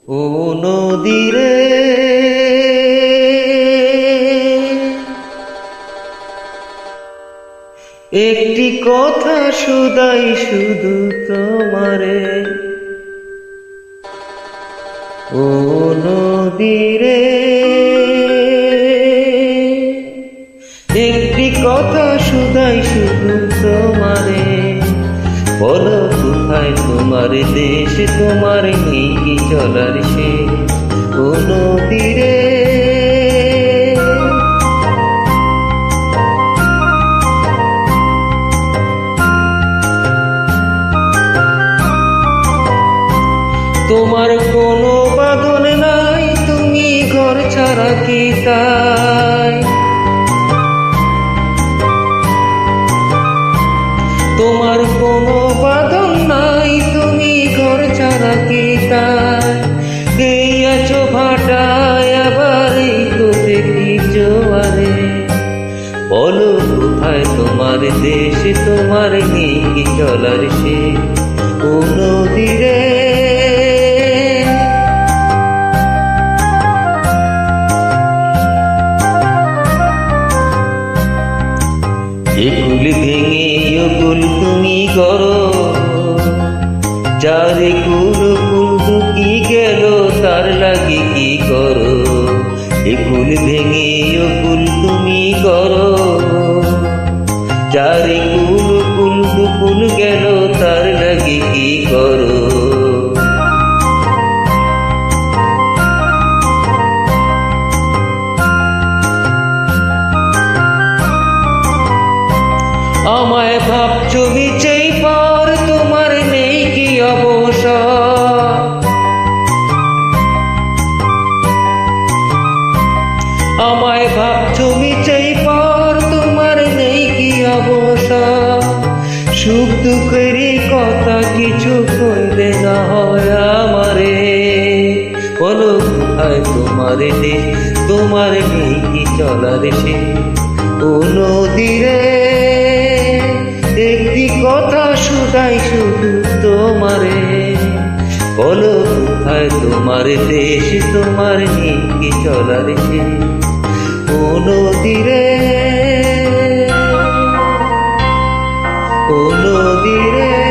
ও নদীরে একটি কথা শুধাই শুধু তোমারে। ও নদীরে একটি কথা শুধাই শুধু তোমারে। বলো কোথায় তোমার দেশ, তোমার নেই কি চলার শেষ। ও নদীরে তোমার কোনো বাঁধন নাই, তুমি ঘর ছাড়া কি তাই। তোমার কোনো বাঁধন নাই, তুমি ঘর ছাড়া কি তাই। গেইয়াছো ভাটায় আবার এই তো দেখি জোয়ারে। বলো কোথায় তোমার দেশ, তোমার নেই কি চলার শেষ। ও নদীরে একুল ভেঙে কুল তুমি করো, চারে কুল কুল দুকি গেল তার লাগে কি করো। একুল ভেঙে কুল তুমি করো, চারে কুল কুল দুকুল গেল তার লাগে কি করো। আমায় ভাবছো মিছেই পর, তোমার নেই কি অবসর। আমায় ভাবছো মিছেই পর, তোমার নেই কি অবসর। সুখ দুঃখেরই কথা কিছু কইলে না হয় আমারে। বলো কোথায় তোমার দেশ, তোমার নেই কি চলার শেষ। ও নদীরে একটি কথা শুধাই শুধু তোমারে। বলো কোথায় তোমার দেশ, তোমার নেই কি চলার শেষ। ও নদীরে, ও নদীরে।